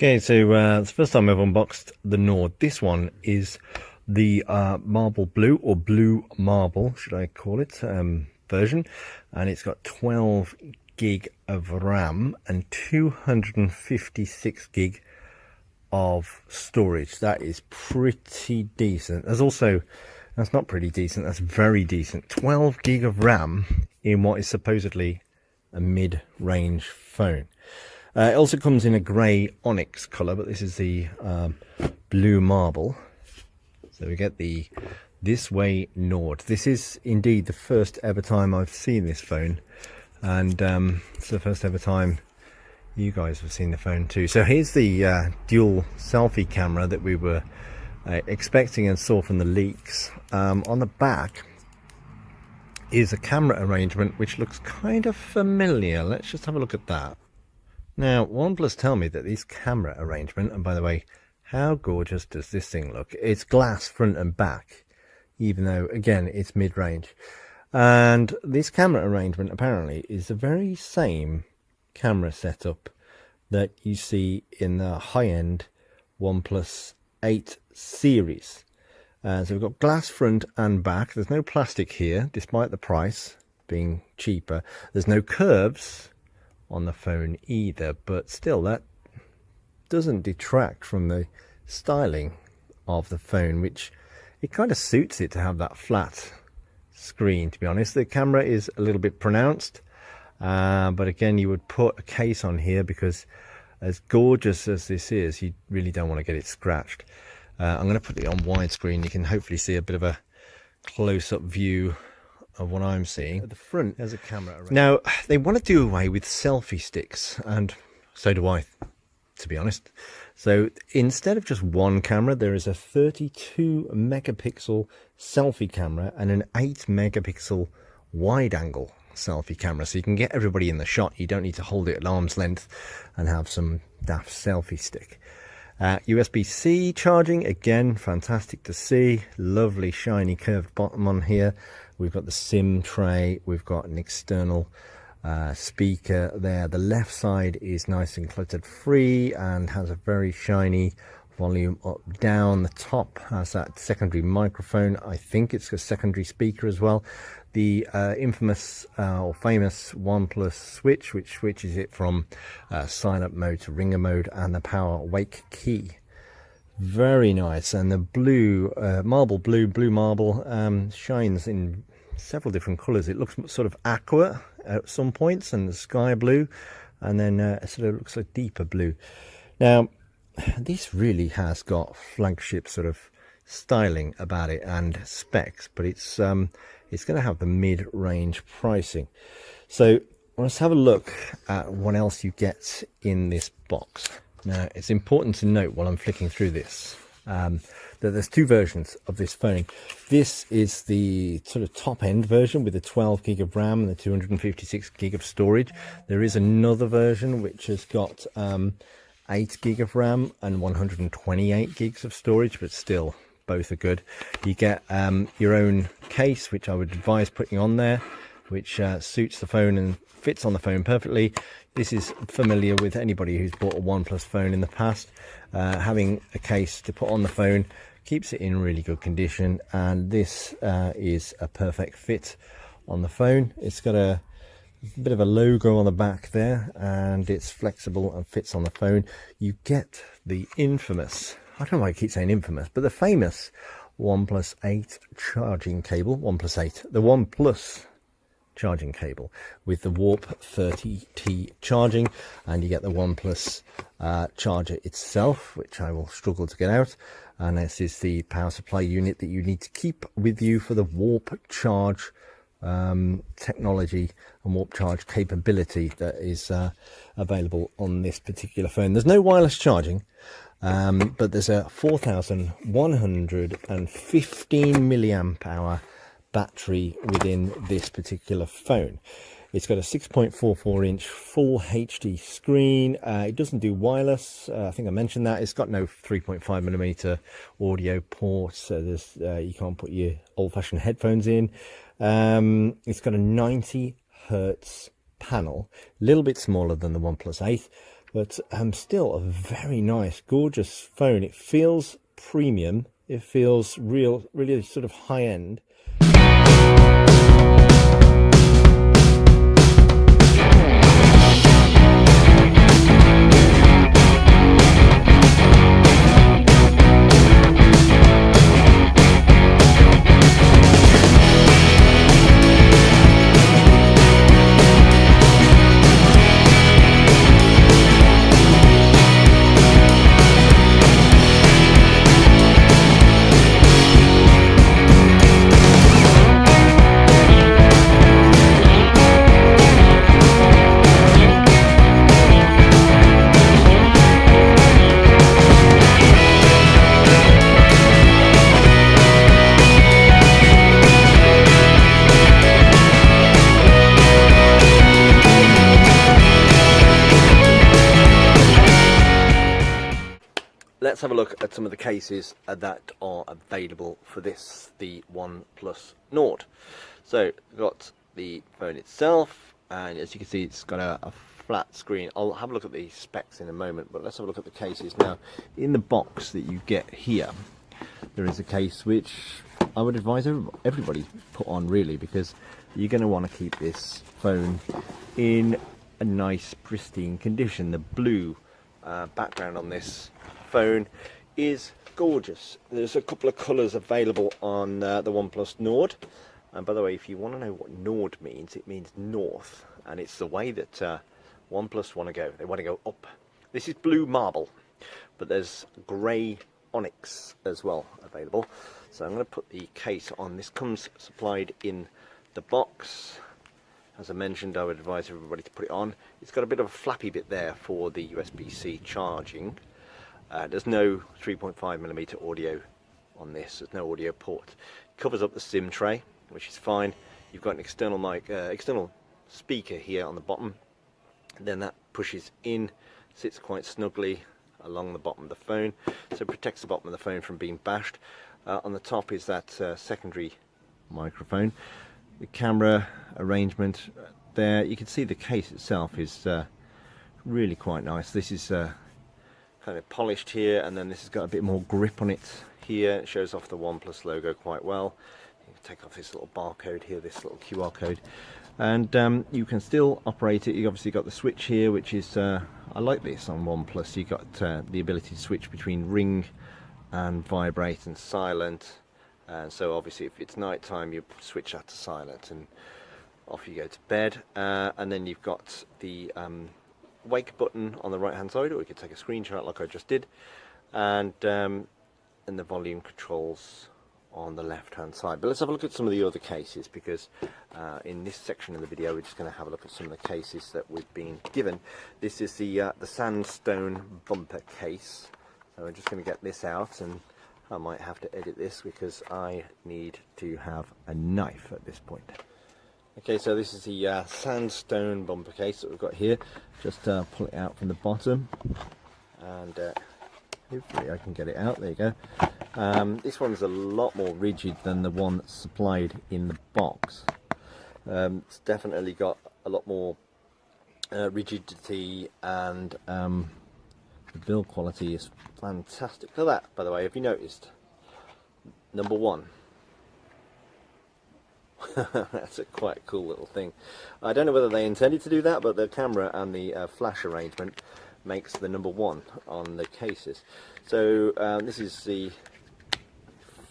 Okay, so it's the first time I've unboxed the Nord. This one is the marble blue, or blue marble, should I call it, version. And it's got 12 gig of RAM and 256 gig of storage. That is pretty decent. That's not pretty decent, that's very decent. 12 gig of RAM in what is supposedly a mid-range phone. It also comes in a grey onyx colour, but this is the blue marble. So we get the This Way Nord. This is indeed the first ever time I've seen this phone, and it's the first ever time you guys have seen the phone too. So here's the dual selfie camera that we were expecting and saw from the leaks. On the back is a camera arrangement which looks kind of familiar. Let's just have a look at that. Now, OnePlus tell me that this camera arrangement, and by the way, how gorgeous does this thing look? It's glass front and back, even though, again, it's mid-range. And this camera arrangement apparently is the very same camera setup that you see in the high-end OnePlus 8 series. So we've got glass front and back. There's no plastic here, despite the price being cheaper. There's no curves on the phone either, but still, that doesn't detract from the styling of the phone, which it kind of suits it to have that flat screen, to be honest. The camera is a little bit pronounced, but again, you would put a case on here because as gorgeous as this is, you really don't want to get it scratched. I'm going to put it on widescreen. You can hopefully see a bit of a close-up view of what I'm seeing. At the front, there's a camera around. Now, they want to do away with selfie sticks, and so do I, to be honest. So instead of just one camera, there is a 32 megapixel selfie camera and an 8 megapixel wide angle selfie camera, so you can get everybody in the shot. You don't need to hold it at arm's length and have some daft selfie stick. USB-C charging, again, fantastic to see. Lovely shiny curved bottom on here. We've got the SIM tray. We've got an external speaker there. The left side is nice and cluttered free and has a very shiny volume up down. The top has that secondary microphone. I think it's a secondary speaker as well. The infamous or famous OnePlus switch, which switches it from silent mode to ringer mode, and the power wake key. Very nice. And the blue blue marble shines in several different colors. It looks sort of aqua at some points, and the sky blue, and then it sort of looks like deeper blue. Now, this really has got flagship sort of styling about it and specs, but it's going to have the mid-range pricing. So let's have a look at what else you get in this box. Now, it's important to note while I'm flicking through this that there's two versions of this phone. This is the sort of top end version with the 12 gig of RAM and the 256 gig of storage. There is another version which has got 8 gig of RAM and 128 gigs of storage, but still, both are good. You get your own case, which I would advise putting on there, which suits the phone and fits on the phone perfectly. This is familiar with anybody who's bought a OnePlus phone in the past. Having a case to put on the phone keeps it in really good condition, and this is a perfect fit on the phone. It's got a bit of a logo on the back there, and it's flexible and fits on the phone. You get the infamous, I don't know why I keep saying infamous, but the famous OnePlus 8 charging cable, the OnePlus charging cable with the Warp 30T charging, and you get the OnePlus charger itself, which I will struggle to get out, and this is the power supply unit that you need to keep with you for the Warp charge technology and Warp charge capability that is available on this particular phone. There's no wireless charging, but there's a 4115 milliamp hour battery within this particular phone. It's got a 6.44 inch full HD screen. It doesn't do wireless. I think I mentioned that. It's got no 3.5mm audio ports, so there's you can't put your old-fashioned headphones in. It's got a 90 Hz panel, a little bit smaller than the OnePlus 8, but still a very nice, gorgeous phone. It feels premium. It feels really sort of high end. Let's have a look at some of the cases that are available for this, the OnePlus Nord. So we've got the phone itself, and as you can see, it's got a flat screen. I'll have a look at the specs in a moment, but let's have a look at the cases now. In the box that you get here, there is a case which I would advise everybody put on, really, because you're going to want to keep this phone in a nice pristine condition. The blue background on this phone is gorgeous. There's a couple of colours available on the OnePlus Nord, and by the way, if you want to know what Nord means, it means north, and it's the way that OnePlus want to go. They want to go up. This is blue marble, but there's grey onyx as well available. So I'm going to put the case on. This comes supplied in the box. As I mentioned, I would advise everybody to put it on. It's got a bit of a flappy bit there for the USB-C charging. There's no 3.5mm audio on this. There's no audio port. It covers up the SIM tray, which is fine. You've got an external mic, external speaker here on the bottom. And then that pushes in, sits quite snugly along the bottom of the phone, so it protects the bottom of the phone from being bashed. On the top is that secondary microphone. The camera arrangement there, you can see the case itself is really quite nice. This is kind of polished here, and then this has got a bit more grip on it here. It shows off the OnePlus logo quite well. You can take off this little barcode here, this little QR code, and you can still operate it. You obviously got the switch here, which is I like this on OnePlus. You got the ability to switch between ring and vibrate and silent, and so obviously if it's night time, you switch that to silent and off you go to bed. And then you've got the wake button on the right hand side, or you could take a screenshot like I just did, and the volume controls on the left hand side. But let's have a look at some of the other cases, because in this section of the video we're just going to have a look at some of the cases that we've been given. This is the sandstone bumper case, so I'm just going to get this out, and I might have to edit this because I need to have a knife at this point. Okay, so this is the sandstone bumper case that we've got here. Just pull it out from the bottom, and hopefully I can get it out. There you go. This one's a lot more rigid than the one that's supplied in the box. It's definitely got a lot more rigidity, and the build quality is fantastic. Look at that, by the way, have you noticed? Number one. That's a quite cool little thing. I don't know whether they intended to do that, but the camera and the flash arrangement makes the number one on the cases. So this is the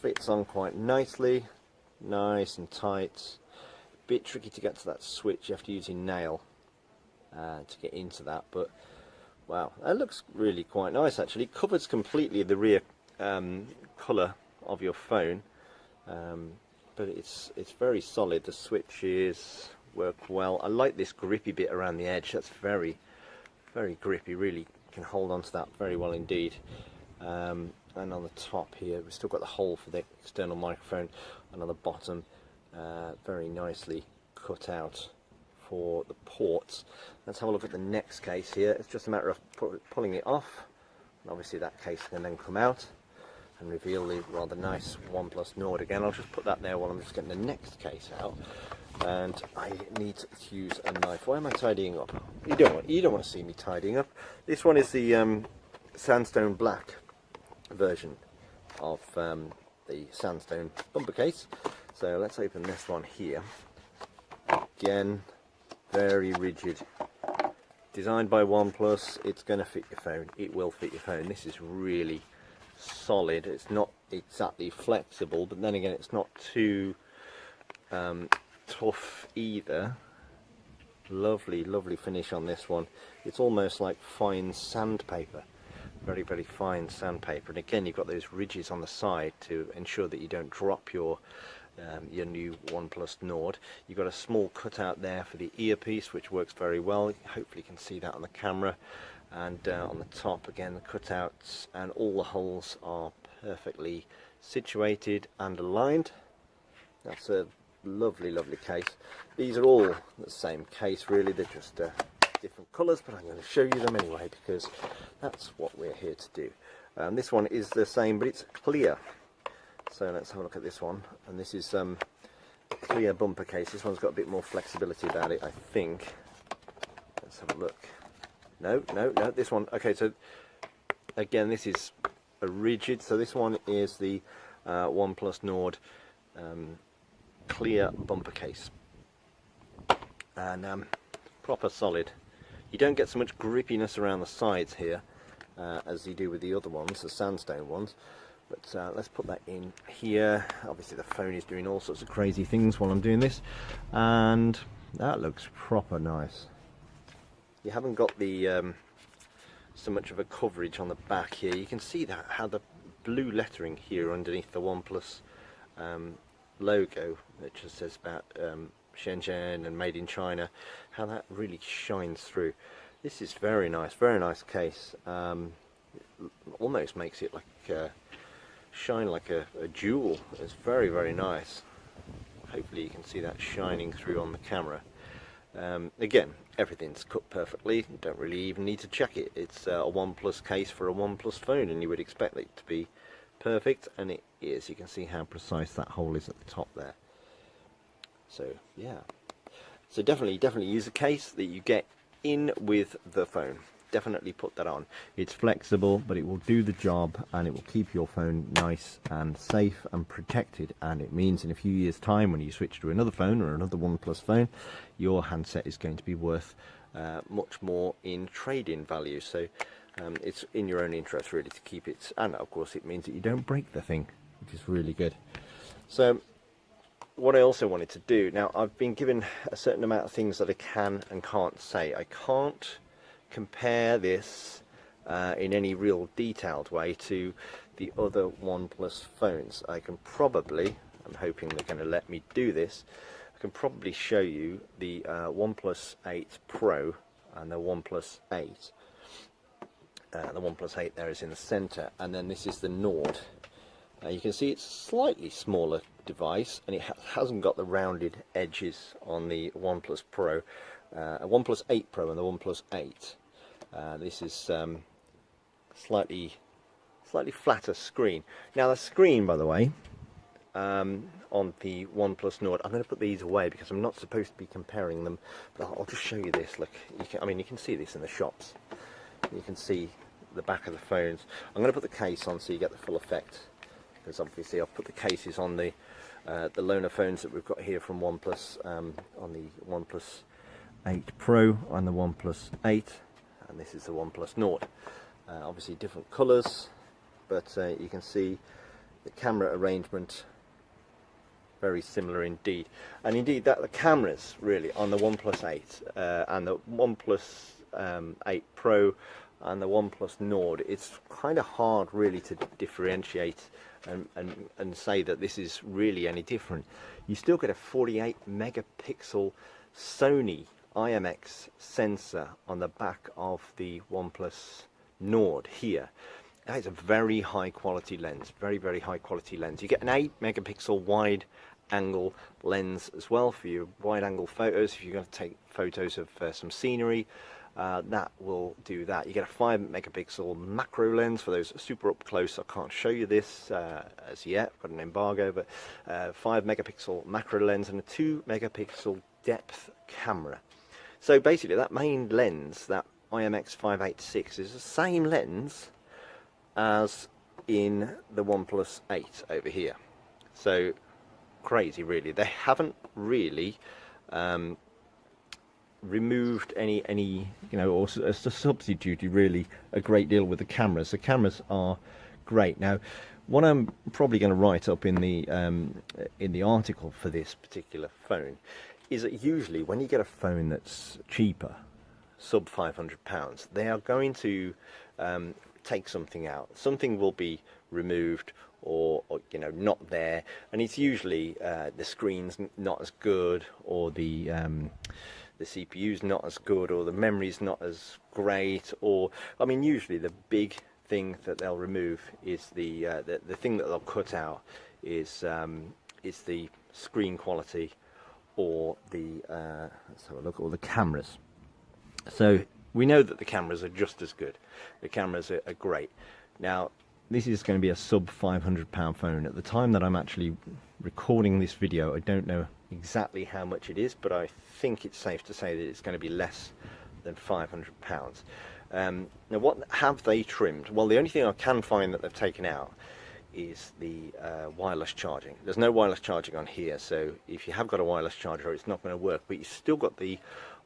fits on quite nicely, nice and tight. Bit tricky to get to that switch. You have to use your nail to get into that, but wow, that looks really quite nice actually. It covers completely the rear colour of your phone. But it's very solid. The switches work well. I like this grippy bit around the edge. That's very grippy. Really can hold on to that very well indeed. And on the top here, we've still got the hole for the external microphone, and on the bottom, very nicely cut out for the ports. Let's have a look at the next case here. It's just a matter of pulling it off, and obviously that case can then come out and reveal the rather nice OnePlus Nord again. I'll just put that there while I'm just getting the next case out. and I need to use a knife. Why am I tidying up? You don't want to see me tidying up. This one is the sandstone black version of the sandstone bumper case. So let's open this one here. Again, very rigid. Designed by OnePlus, it's going to fit your phone. It will fit your phone. This is really solid. It's not exactly flexible, but then again, it's not too tough either. Lovely, lovely finish on this one. It's almost like fine sandpaper. Very, very fine sandpaper. And again, you've got those ridges on the side to ensure that you don't drop your new OnePlus Nord. You've got a small cutout there for the earpiece, which works very well. Hopefully you can see that on the camera. And on the top, again, the cutouts and all the holes are perfectly situated and aligned. That's a lovely, lovely case. These are all the same case, really. They're just different colours, but I'm going to show you them anyway because that's what we're here to do. This one is the same, but it's clear. So let's have a look at this one, and this is a clear bumper case. This one's got a bit more flexibility about it, I think. Let's have a look. No, this one, okay, so again, this is a rigid, so this one is the OnePlus Nord clear bumper case, and proper solid. You don't get so much grippiness around the sides here as you do with the other ones, the sandstone ones. But let's put that in here. Obviously the phone is doing all sorts of crazy things while I'm doing this, and that looks proper nice. You haven't got the so much of a coverage on the back here. You can see that how the blue lettering here underneath the OnePlus logo, that just says about Shenzhen and made in China, how that really shines through. This is very nice case. Almost makes it like shine like a jewel. It's very, very nice. Hopefully you can see that shining through on the camera. Again, everything's cut perfectly. You don't really even need to check it. It's a OnePlus case for a OnePlus phone, and you would expect it to be perfect, and it is. You can see how precise that hole is at the top there. So yeah, so definitely use a case that you get in with the phone. Definitely put that on. It's flexible, but it will do the job, and it will keep your phone nice and safe and protected. And it means in a few years' time, when you switch to another phone or another OnePlus phone, your handset is going to be worth much more in trade-in value. So it's in your own interest really to keep it, and of course it means that you don't break the thing, which is really good. So what I also wanted to do, now I've been given a certain amount of things that I can and can't say. I can't compare this in any real detailed way to the other OnePlus phones. I can probably, I'm hoping they're going to let me do this, I can probably show you the OnePlus 8 Pro and the OnePlus 8. The OnePlus 8 there is in the center, and then this is the Nord. You can see it's a slightly smaller device, and it hasn't got the rounded edges on the OnePlus Pro, OnePlus 8 Pro and the OnePlus 8. This is slightly flatter screen. Now the screen, by the way, on the OnePlus Nord, I'm going to put these away because I'm not supposed to be comparing them, but I'll just show you this. Look, you can see this in the shops. You can see the back of the phones. I'm going to put the case on so you get the full effect, because obviously I've put the cases on the loaner phones that we've got here from OnePlus, on the OnePlus 8 Pro and the OnePlus 8, and this is the OnePlus Nord. Obviously different colours, but you can see the camera arrangement very similar indeed. And indeed that the cameras really on the OnePlus 8 and the OnePlus 8 Pro and the OnePlus Nord, it's kind of hard really to differentiate and say that this is really any different. You still get a 48 megapixel Sony IMX sensor on the back of the OnePlus Nord here. That is a very high quality lens, very high quality lens. You get an 8 megapixel wide angle lens as well for your wide angle photos if you're going to take photos of some scenery. that will do that. You get a 5 megapixel macro lens for those super up close. I can't show you this as yet, I've got an embargo, but 5 megapixel macro lens and a 2 megapixel depth camera. So basically that main lens, that IMX586, is the same lens as in the OnePlus 8 over here. So crazy, really. They haven't really removed any or substituted really a great deal with the cameras. The cameras are great. Now, what I'm probably going to write up in the article for this particular phone is that usually when you get a phone that's cheaper, sub £500, they are going to take something out. Something will be removed or not there, and it's usually the screen's not as good, or the CPU's not as good, or the memory's not as great, or I mean usually the big thing that they'll remove is the thing that they'll cut out is the screen quality, or the let's have a look, or the cameras. So we know that the cameras are just as good. The cameras are great. Now, this is going to be a sub £500 phone. At the time that I'm actually recording this video, I don't know exactly how much it is, but I think it's safe to say that it's going to be less than £500. Now, what have they trimmed? Well, the only thing I can find that they've taken out is the wireless charging. There's no wireless charging on here, so if you have got a wireless charger, it's not going to work, but you've still got the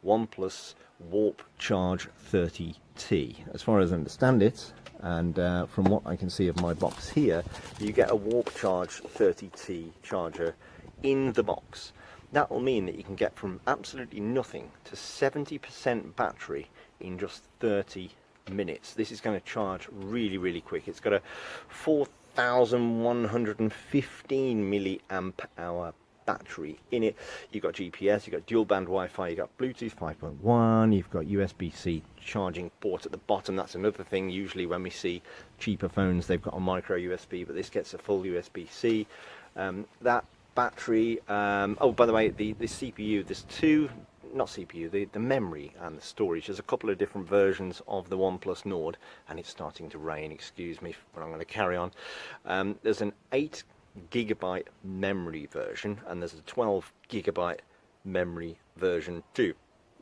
OnePlus Warp Charge 30T. As far as I understand it, and from what I can see of my box here, you get a Warp Charge 30T charger in the box. That will mean that you can get from absolutely nothing to 70% battery in just 30 minutes. This is going to charge really, really quick. It's got a 4,115 milliamp hour battery in it. You've got GPS, you've got dual band Wi-Fi, you've got Bluetooth 5.1, you've got USB-C charging port at the bottom. That's another thing. Usually when we see cheaper phones, they've got a micro USB, but this gets a full USB-C. That battery, oh, by the way, the CPU, there's two, not CPU, the memory and the storage. There's a couple of different versions of the OnePlus Nord, and it's starting to rain, excuse me, but I'm going to carry on. There's an 8GB memory version, and there's a 12GB memory version too.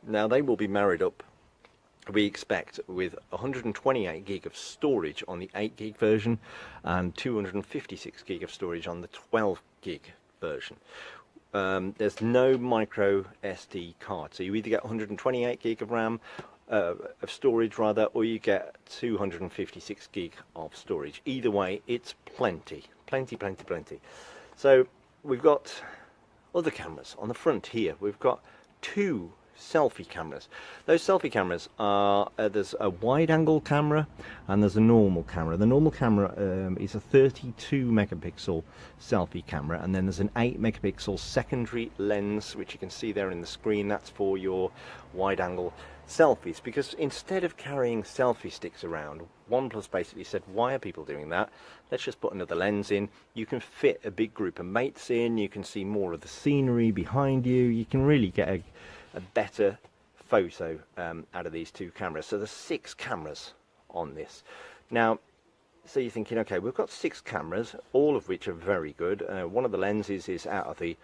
Now, they will be married up, we expect, with 128GB of storage on the 8GB version and 256GB of storage on the 12GB version. There's no micro SD card, so you either get 128GB of RAM, of storage rather, or you get 256GB of storage. Either way, it's plenty. So we've got other cameras on the front here. We've got two selfie cameras. Those selfie cameras are there's a wide angle camera and there's a normal camera. The normal camera is a 32 megapixel selfie camera, and then there's an 8 megapixel secondary lens, which you can see there in the screen. That's for your wide angle selfies, because instead of carrying selfie sticks around, OnePlus basically said, why are people doing that? Let's just put another lens in. You can fit a big group of mates in, you can see more of the scenery behind you, you can really get a better photo out of these two cameras. So there's 6 cameras on this. Now, so you're thinking, okay, we've got 6 cameras, all of which are very good. One of the lenses is out of the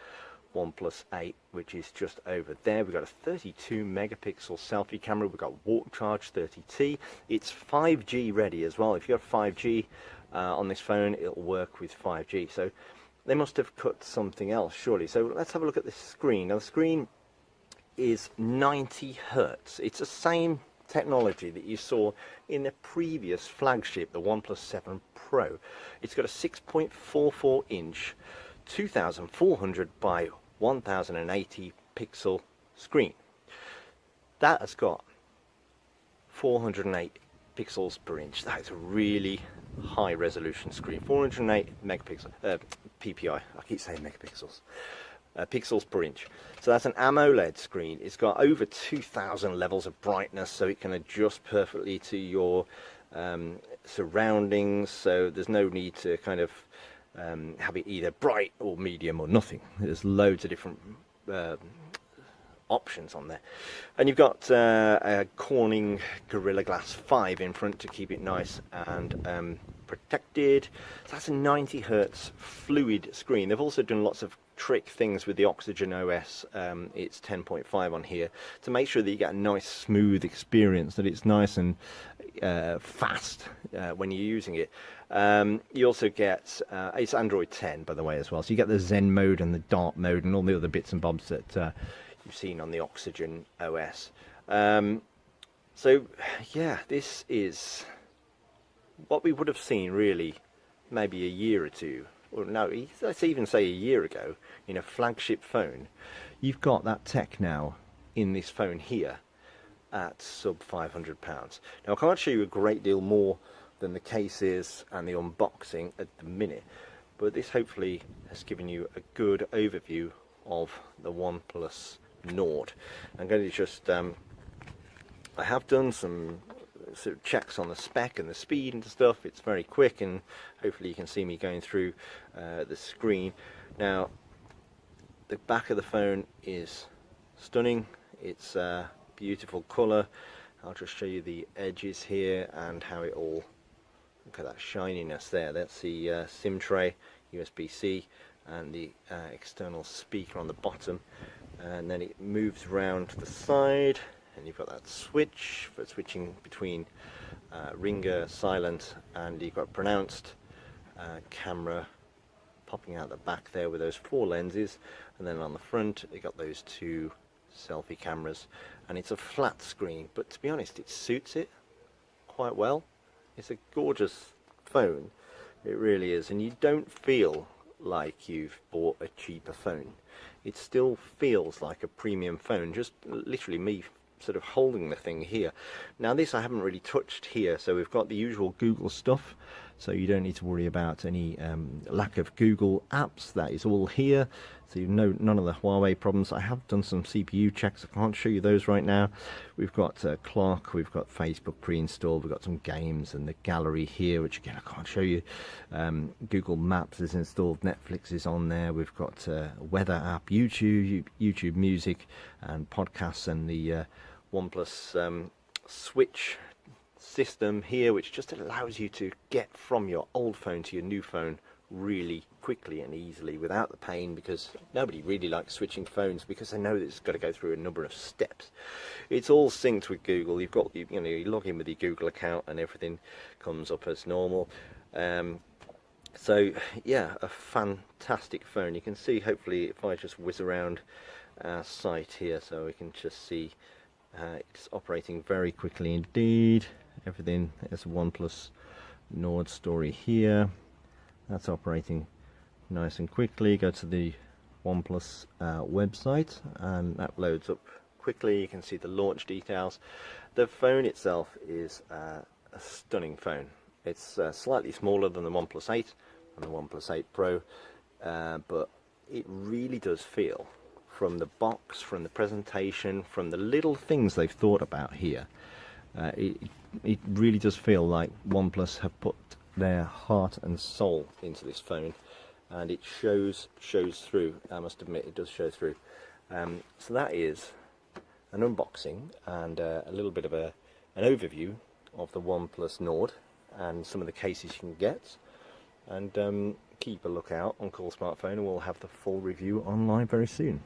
OnePlus 8, which is just over there. We've got a 32 megapixel selfie camera. We've got Warp Charge 30T. It's 5G ready as well. If you have 5G on this phone, it'll work with 5G. So they must have cut something else, surely. So let's have a look at this screen. Now, the screen is 90 Hertz. It's the same technology that you saw in the previous flagship, the OnePlus 7 Pro. It's got a 6.44 inch 2400 by 1080 pixel screen. That has got 408 pixels per inch. That is a really high resolution screen. 408 megapixel PPI. I keep saying megapixels. Pixels per inch. So that's an AMOLED screen. It's got over 2000 levels of brightness, so it can adjust perfectly to your surroundings, so there's no need to kind of have it either bright or medium or nothing. There's loads of different options on there. And you've got a Corning Gorilla Glass 5 in front to keep it nice and protected. So that's a 90 Hertz fluid screen. They've also done lots of trick things with the Oxygen OS. It's 10.5 on here to make sure that you get a nice smooth experience, that it's nice and fast when you're using it. You also get it's Android 10 by the way as well, so you get the Zen mode and the dark mode and all the other bits and bobs that you've seen on the Oxygen OS. So yeah, this is what we would have seen really maybe a year or two, or no, let's even say a year ago, in a flagship phone. You've got that tech now in this phone here at sub £500. Now I can't show you a great deal more than the cases and the unboxing at the minute, but this hopefully has given you a good overview of the OnePlus Nord. I'm going to just I have done some sort of checks on the spec and the speed and stuff. It's very quick, and hopefully you can see me going through the screen. Now the back of the phone is stunning. It's a beautiful colour. I'll just show you the edges here and how it all, look at that shininess there. That's the SIM tray, USB-C, and the external speaker on the bottom. And then it moves round to the side, and you've got that switch for switching between ringer, silent, and you've got pronounced camera popping out the back there with those 4 lenses, and then on the front you got those 2 selfie cameras, and it's a flat screen, but to be honest it suits it quite well. It's a gorgeous phone, it really is, and you don't feel like you've bought a cheaper phone. It still feels like a premium phone, just literally me sort of holding the thing here. Now this I haven't really touched here, so we've got the usual Google stuff, so you don't need to worry about any lack of Google apps. That is all here, so you know none of the Huawei problems. I have done some CPU checks, I can't show you those right now. We've got clock, we've got Facebook pre-installed, we've got some games and the gallery here, which again I can't show you. Google Maps is installed, Netflix is on there, we've got a weather app, YouTube Music, and podcasts, and the OnePlus Switch system here, which just allows you to get from your old phone to your new phone really quickly and easily without the pain, because nobody really likes switching phones because they know that it's got to go through a number of steps. It's all synced with Google. You've got, you know, you log in with your Google account and everything comes up as normal. So yeah, a fantastic phone. You can see, hopefully, if I just whiz around our site here, so we can just see it's operating very quickly indeed. Everything is OnePlus Nord story here. That's operating nice and quickly. Go to the OnePlus website and that loads up quickly. You can see the launch details. The phone itself is a stunning phone. It's slightly smaller than the OnePlus 8 and the OnePlus 8 Pro, but it really does feel, from the box, from the presentation, from the little things they've thought about here, it really does feel like OnePlus have put their heart and soul into this phone, and it shows through. I must admit, it does show through. So that is an unboxing and a little bit of an overview of the OnePlus Nord and some of the cases you can get. And keep a lookout on Coolsmartphone, and we'll have the full review online very soon.